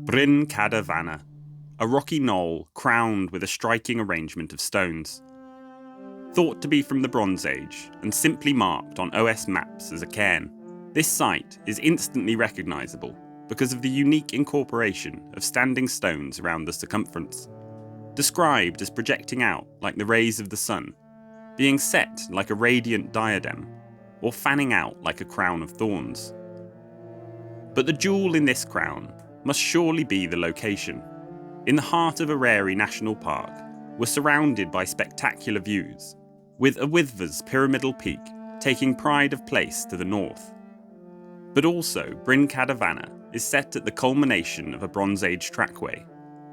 Bryn Cader Faner, a rocky knoll crowned with a striking arrangement of stones. Thought to be from the Bronze Age and simply marked on OS maps as a cairn, this site is instantly recognisable because of the unique incorporation of standing stones around the circumference, described as projecting out like the rays of the sun, being set like a radiant diadem, or fanning out like a crown of thorns. But the jewel in this crown must surely be the location. In the heart of Eryri National Park, we're surrounded by spectacular views, with Llwyd's pyramidal peak taking pride of place to the north. But also, Bryn Cader Faner is set at the culmination of a Bronze Age trackway,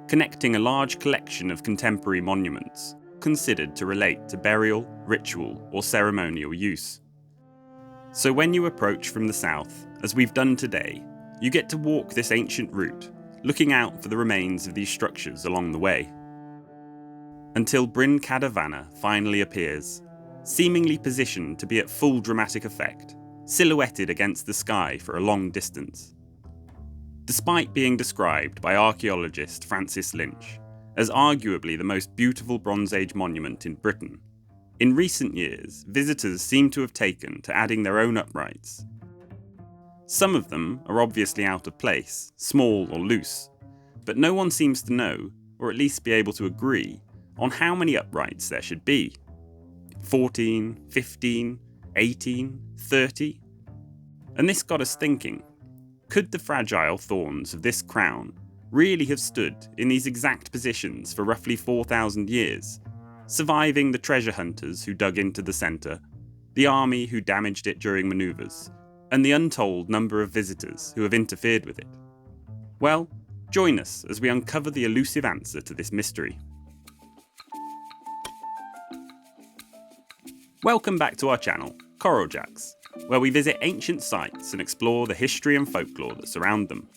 connecting a large collection of contemporary monuments considered to relate to burial, ritual, or ceremonial use. So when you approach from the south, as we've done today, you get to walk this ancient route, looking out for the remains of these structures along the way. Until Bryn Cader Faner finally appears, seemingly positioned to be at full dramatic effect, silhouetted against the sky for a long distance. Despite being described by archaeologist Francis Lynch as arguably the most beautiful Bronze Age monument in Britain, in recent years visitors seem to have taken to adding their own uprights. Some of them are obviously out of place, small or loose, but no one seems to know, or at least be able to agree, on how many uprights there should be. 14, 15, 18, 30? And this got us thinking, could the fragile thorns of this crown really have stood in these exact positions for roughly 4,000 years, surviving the treasure hunters who dug into the centre, the army who damaged it during manoeuvres, and the untold number of visitors who have interfered with it? Well, join us as we uncover the elusive answer to this mystery. Welcome back to our channel, Coral Jacks, where we visit ancient sites and explore the history and folklore that surround them.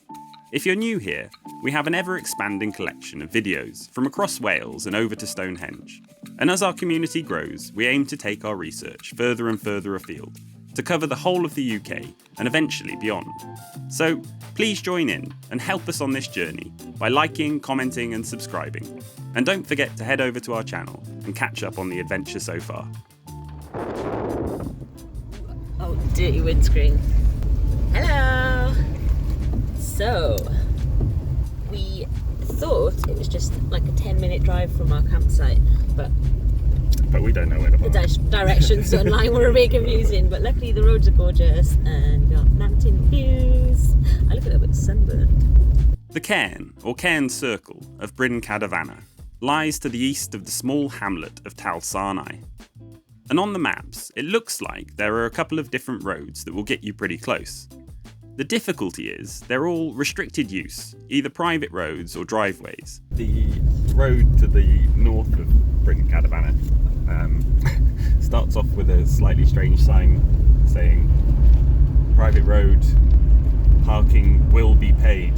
If you're new here, we have an ever-expanding collection of videos from across Wales and over to Stonehenge. And as our community grows, we aim to take our research further and further afield, to cover the whole of the UK and eventually beyond. So please join in and help us on this journey by liking, commenting and subscribing. And don't forget to head over to our channel and catch up on the adventure so far. Oh, dirty windscreen. Hello! So, we thought it was just like a 10-minute drive from our campsite, but we don't know where to park. The directions online were a bit confusing, but luckily the roads are gorgeous and you got mountain views. I look a little bit sunburned. The cairn, or cairn circle, of Bryn Cader Faner lies to the east of the small hamlet of Talsarnau. And on the maps, it looks like there are a couple of different roads that will get you pretty close. The difficulty is they're all restricted use, either private roads or driveways. The road to the north of Bryn Cader Faner starts off with a slightly strange sign saying private road, parking will be paid,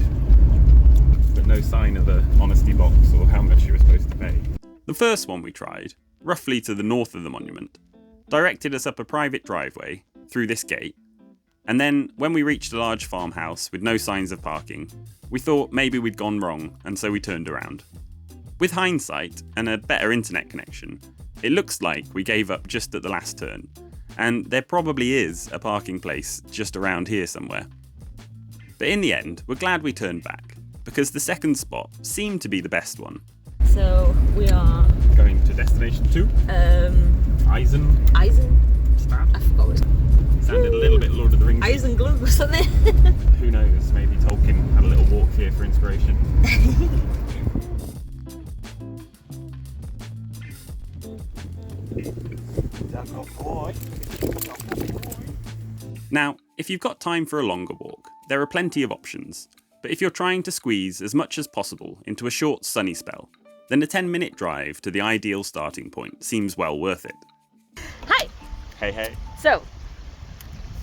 but no sign of an honesty box or how much you were supposed to pay. The first one we tried, roughly to the north of the monument, directed us up a private driveway through this gate, and then when we reached a large farmhouse with no signs of parking, we thought maybe we'd gone wrong, and so we turned around. With hindsight and a better internet connection, it looks like we gave up just at the last turn, and there probably is a parking place just around here somewhere. But in the end, we're glad we turned back, because the second spot seemed to be the best one. So we are going to destination 2. Eisen. I forgot what it sounded a little bit Lord of the Rings. Eisenglug or something. Who knows? Maybe Tolkien had a little walk here for inspiration. Now, if you've got time for a longer walk, there are plenty of options. But if you're trying to squeeze as much as possible into a short sunny spell, then a 10-minute drive to the ideal starting point seems well worth it. Hi! Hey. So,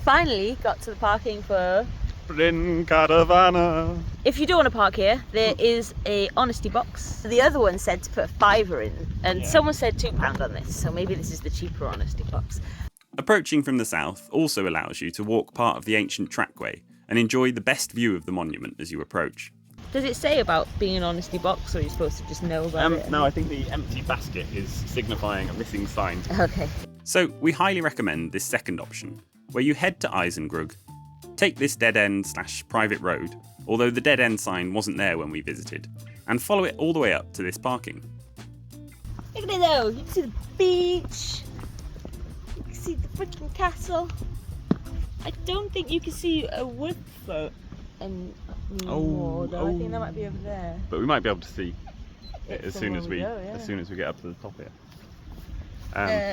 finally got to the parking for Bryn Cader Faner. If you do want to park here, there is a honesty box. The other one said to put a £5 in, and someone said £2 on this, so maybe this is the cheaper honesty box. Approaching from the south also allows you to walk part of the ancient trackway and enjoy the best view of the monument as you approach. Does it say about being an honesty box, or are you supposed to just know about it? No, I think the empty basket is signifying a missing sign. Okay. So we highly recommend this second option, where you head to Eisengrug, take this dead-end/private road, although the dead-end sign wasn't there when we visited, and follow it all the way up to this parking. Look at it though, you can see the beach, you can see the freaking castle. I don't think you can see a wood float anymore, though. I think that might be over there. But we might be able to see it as soon as we get up to the top here.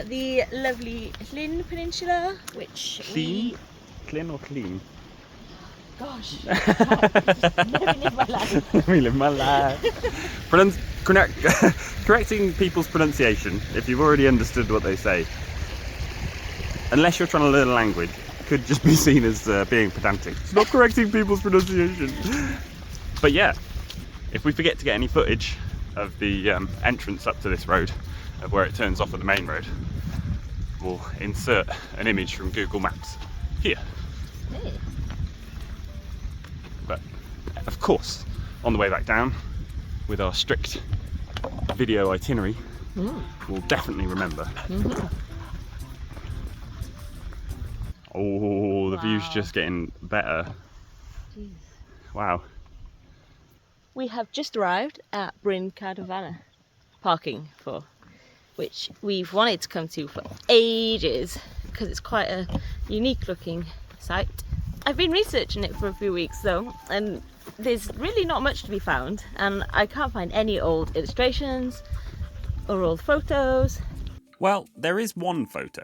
The lovely Llyn Peninsula, which Clean or clean? Gosh, never live my life. Let me live my life. Correcting people's pronunciation, if you've already understood what they say, unless you're trying to learn a language, could just be seen as being pedantic. It's not correcting people's pronunciation. But yeah, if we forget to get any footage of the entrance up to this road, of where it turns off at the main road, we'll insert an image from Google Maps here. Hey. But of course, on the way back down, with our strict video itinerary, we'll definitely remember. Mm-hmm. Oh, the view's just getting better. Jeez. Wow. We have just arrived at Bryn Cader Faner parking for, which we've wanted to come to for ages because it's quite a unique looking site. I've been researching it for a few weeks though, and there's really not much to be found, and I can't find any old illustrations or old photos. Well, there is one photo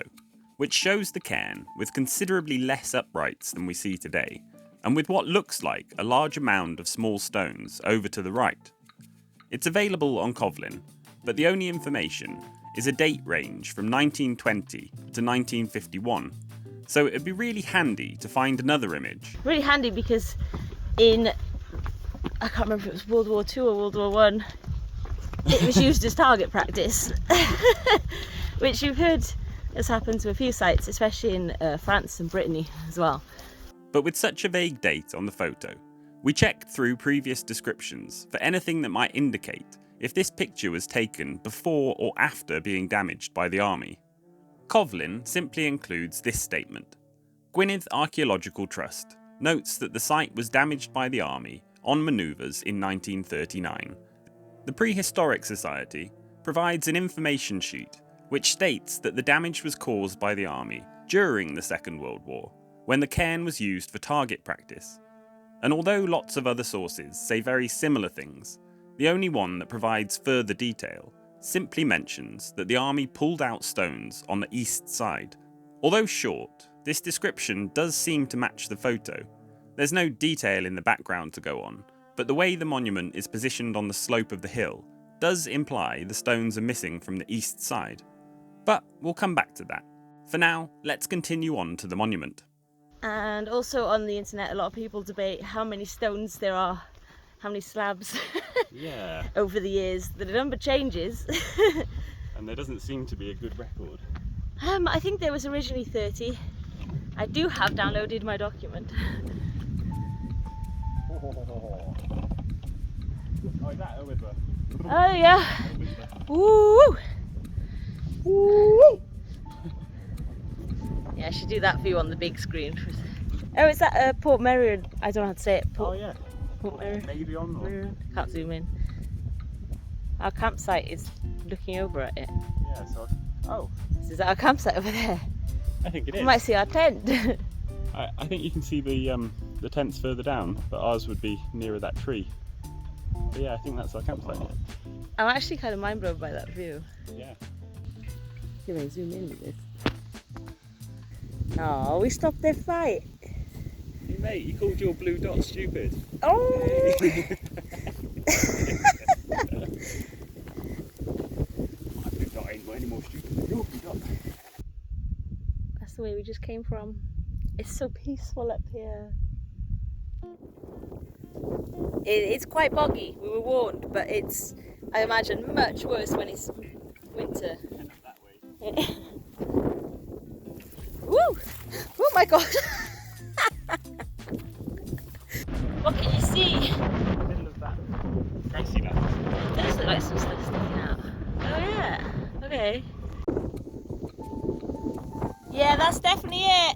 which shows the cairn with considerably less uprights than we see today, and with what looks like a larger mound of small stones over to the right. It's available on Covlin, but the only information is a date range from 1920 to 1951, so it'd be really handy to find another image. Really handy because in, I can't remember if it was World War II or World War I, it was used as target practice, which you've heard has happened to a few sites, especially in France and Brittany as well. But with such a vague date on the photo, we checked through previous descriptions for anything that might indicate if this picture was taken before or after being damaged by the army. Covlin simply includes this statement. Gwynedd Archaeological Trust notes that the site was damaged by the army on manoeuvres in 1939. The Prehistoric Society provides an information sheet which states that the damage was caused by the army during the Second World War, when the cairn was used for target practice. And although lots of other sources say very similar things, the only one that provides further detail simply mentions that the army pulled out stones on the east side. Although short, this description does seem to match the photo. There's no detail in the background to go on, but the way the monument is positioned on the slope of the hill does imply the stones are missing from the east side. But we'll come back to that. For now, let's continue on to the monument. And also on the internet, a lot of people debate how many stones there are, how many slabs over the years. The number changes. And there doesn't seem to be a good record. I think there was originally 30. I do have downloaded my document. Oh, is that a whisper? Oh yeah. Woo! Woo! Yeah, I should do that for you on the big screen. Oh, is that Port Merion? I don't know how to say it. Port Merion. Maybe on or... Can't zoom in. Our campsite is looking over at it. Yeah, so... Oh. Is that our campsite over there? I think it is. You might see our tent. I think you can see the tents further down, but ours would be nearer that tree. But yeah, I think that's our campsite. I'm actually kind of mind blown by that view. Yeah. Can I zoom in with this? Oh, we stopped their fight. Hey mate, you called your blue dot stupid. Oh! My blue dot ain't any more stupid than your blue dot. That's the way we just came from. It's so peaceful up here. It's quite boggy, we were warned, but it's, I imagine, much worse when it's winter. That way. Woo! Oh my god! What can you see? In the middle of that here.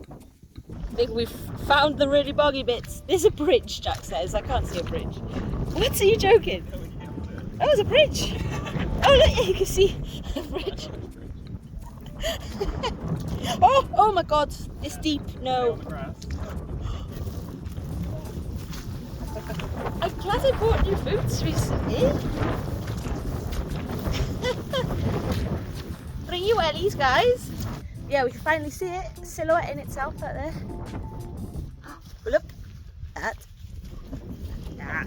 I think we've found the really boggy bits. There's a bridge, Jack says. I can't see a bridge. What? Are you joking? Oh, there's a bridge. Oh, look, you can see a bridge. Oh my God, it's deep. No. I'm glad I bought new boots recently. Bring you wellies, guys. Yeah, we can finally see it, silhouette in itself out there. Oh, look at that.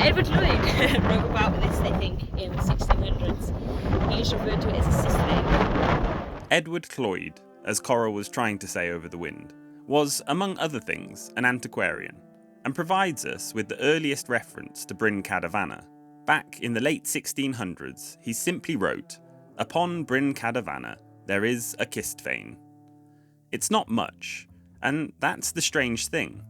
Edward Llwyd wrote about this, I think, in the 1600s. He used to refer to it as a cistling. Edward Llwyd, as Coral was trying to say over the wind, was, among other things, an antiquarian, and provides us with the earliest reference to Bryn Cader Faner. Back in the late 1600s, he simply wrote, "Upon Bryn Cader Faner there is a kist fane." It's not much, and that's the strange thing.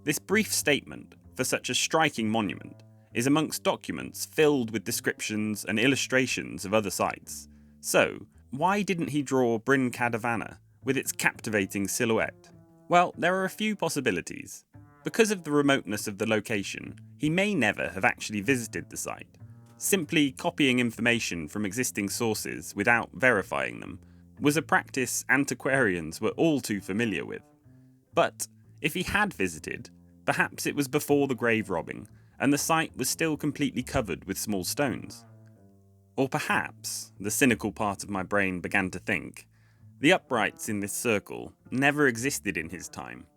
This brief statement, for such a striking monument, is amongst documents filled with descriptions and illustrations of other sites. So, why didn't he draw Bryn Cader Faner with its captivating silhouette? Well, there are a few possibilities. Because of the remoteness of the location, he may never have actually visited the site. Simply copying information from existing sources without verifying them was a practice antiquarians were all too familiar with. But if he had visited, perhaps it was before the grave robbing, and the site was still completely covered with small stones. Or perhaps, the cynical part of my brain began to think, the uprights in this circle never existed in his time.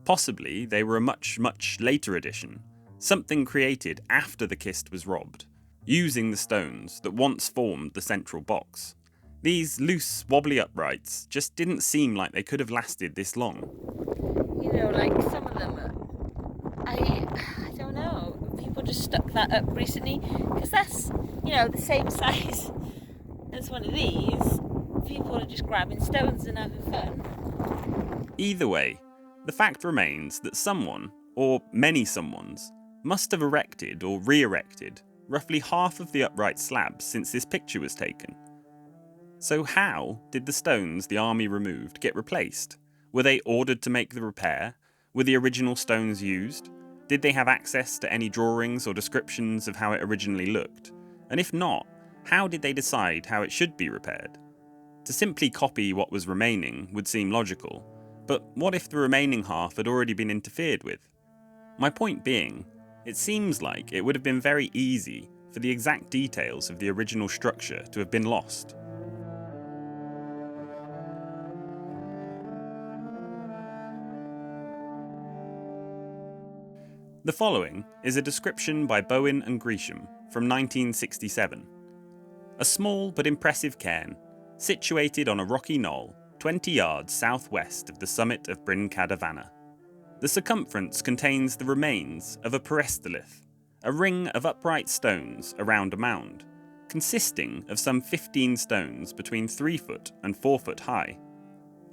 Possibly they were a much, much later addition, something created after the kist was robbed, using the stones that once formed the central box. These loose, wobbly uprights just didn't seem like they could have lasted this long. You know, like some of them, I don't know, people just stuck that up recently, because that's, the same size as one of these. People are just grabbing stones and having fun. Either way, the fact remains that someone, or many someones, must have erected or re-erected roughly half of the upright slabs since this picture was taken. So how did the stones the army removed get replaced? Were they ordered to make the repair? Were the original stones used? Did they have access to any drawings or descriptions of how it originally looked? And if not, how did they decide how it should be repaired? To simply copy what was remaining would seem logical, but what if the remaining half had already been interfered with? My point being, it seems like it would have been very easy for the exact details of the original structure to have been lost. The following is a description by Bowen and Gresham from 1967. A small but impressive cairn, situated on a rocky knoll 20 yards southwest of the summit of Bryn Cader Faner. The circumference contains the remains of a peristolith, a ring of upright stones around a mound, consisting of some 15 stones between 3 foot and 4 foot high.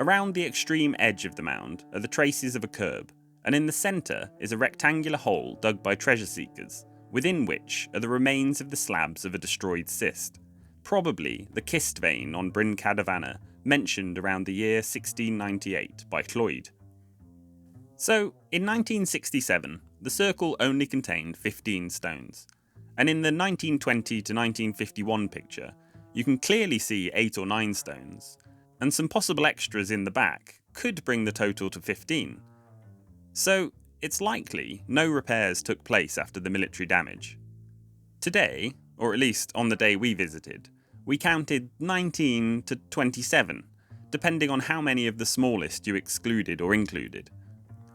Around the extreme edge of the mound are the traces of a curb, and in the centre is a rectangular hole dug by treasure seekers, within which are the remains of the slabs of a destroyed cist, probably the kist vein on Bryn Cader Faner mentioned around the year 1698 by Llwyd. So, in 1967, the circle only contained 15 stones, and in the 1920 to 1951 picture, you can clearly see 8 or 9 stones, and some possible extras in the back could bring the total to 15. So, it's likely no repairs took place after the military damage. Today, or at least on the day we visited, we counted 19 to 27, depending on how many of the smallest you excluded or included.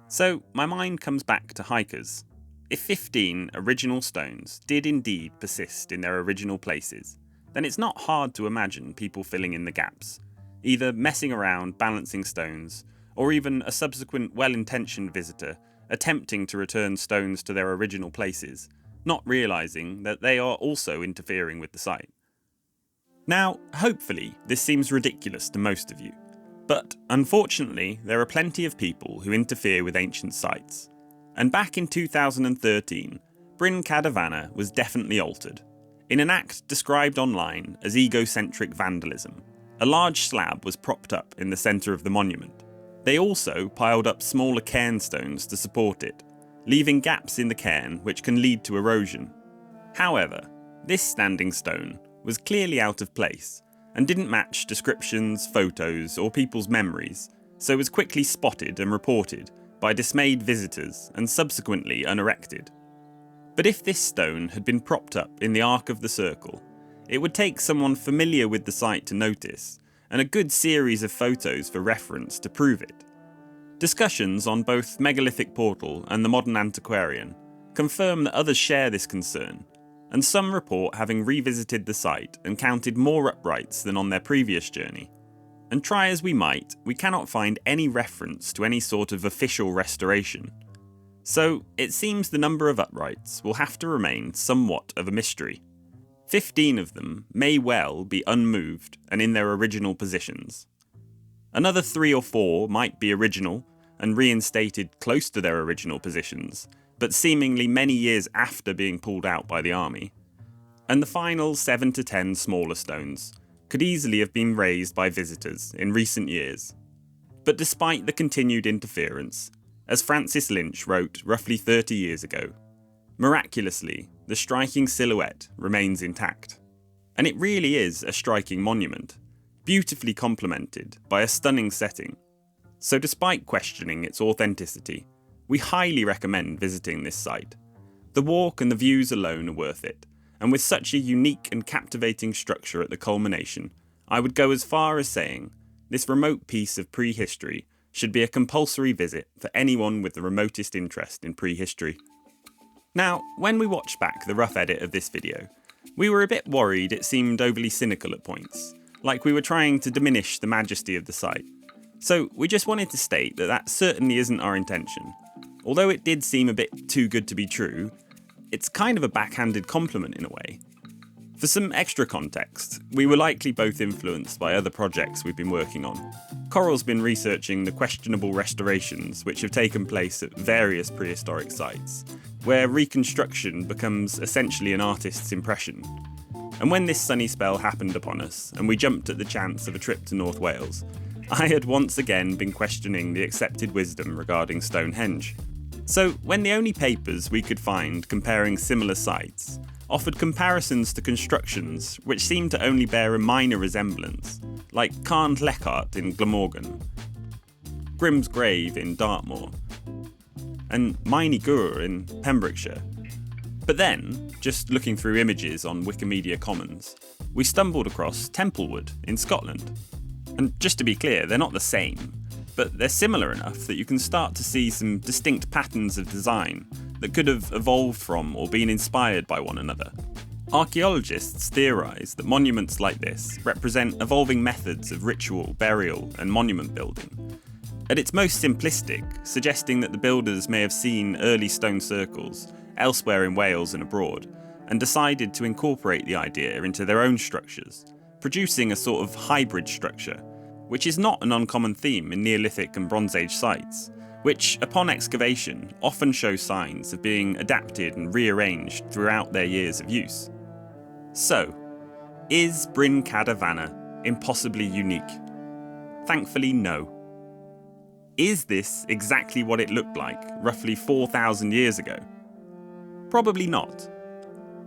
So, my mind comes back to hikers. If 15 original stones did indeed persist in their original places, then it's not hard to imagine people filling in the gaps. either messing around balancing stones, or even a subsequent well-intentioned visitor attempting to return stones to their original places, not realising that they are also interfering with the site. Now, hopefully, this seems ridiculous to most of you, but unfortunately, there are plenty of people who interfere with ancient sites. And back in 2013, Bryn Cader Faner was definitely altered. In an act described online as egocentric vandalism, a large slab was propped up in the centre of the monument. They also piled up smaller cairn stones to support it, leaving gaps in the cairn which can lead to erosion. However, this standing stone was clearly out of place and didn't match descriptions, photos, or people's memories, so was quickly spotted and reported by dismayed visitors and subsequently unerected. But if this stone had been propped up in the arc of the circle, it would take someone familiar with the site to notice, and a good series of photos for reference to prove it. Discussions on both Megalithic Portal and the Modern Antiquarian confirm that others share this concern, and some report having revisited the site and counted more uprights than on their previous journey. And try as we might, we cannot find any reference to any sort of official restoration. So it seems the number of uprights will have to remain somewhat of a mystery. 15 of them may well be unmoved and in their original positions. Another 3 or 4 might be original and reinstated close to their original positions, but seemingly many years after being pulled out by the army. And the final 7 to 10 smaller stones could easily have been raised by visitors in recent years. But despite the continued interference, as Francis Lynch wrote roughly 30 years ago, miraculously, the striking silhouette remains intact. And it really is a striking monument, beautifully complemented by a stunning setting. So despite questioning its authenticity, we highly recommend visiting this site. The walk and the views alone are worth it, and with such a unique and captivating structure at the culmination, I would go as far as saying this remote piece of prehistory should be a compulsory visit for anyone with the remotest interest in prehistory. Now, when we watched back the rough edit of this video, we were a bit worried it seemed overly cynical at points, like we were trying to diminish the majesty of the site. So we just wanted to state that that certainly isn't our intention. Although it did seem a bit too good to be true, it's kind of a backhanded compliment in a way. For some extra context, we were likely both influenced by other projects we've been working on. Coral's been researching the questionable restorations which have taken place at various prehistoric sites, where reconstruction becomes essentially an artist's impression. And when this sunny spell happened upon us, and we jumped at the chance of a trip to North Wales, I had once again been questioning the accepted wisdom regarding Stonehenge. So when the only papers we could find comparing similar sites offered comparisons to constructions which seemed to only bear a minor resemblance, like Cairn in Glamorgan, Grim's Grave in Dartmoor, and Myney Gur in Pembrokeshire. But then, just looking through images on Wikimedia Commons, we stumbled across Templewood in Scotland. And just to be clear, they're not the same, but they're similar enough that you can start to see some distinct patterns of design that could have evolved from or been inspired by one another. Archaeologists theorise that monuments like this represent evolving methods of ritual, burial, and monument building. At its most simplistic, suggesting that the builders may have seen early stone circles elsewhere in Wales and abroad, and decided to incorporate the idea into their own structures, producing a sort of hybrid structure, which is not an uncommon theme in Neolithic and Bronze Age sites, which, upon excavation, often show signs of being adapted and rearranged throughout their years of use. So, is Bryn Cader Faner impossibly unique? Thankfully, no. Is this exactly what it looked like roughly 4,000 years ago? Probably not.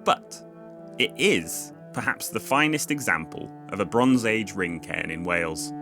But it is perhaps the finest example of a Bronze Age ring cairn in Wales.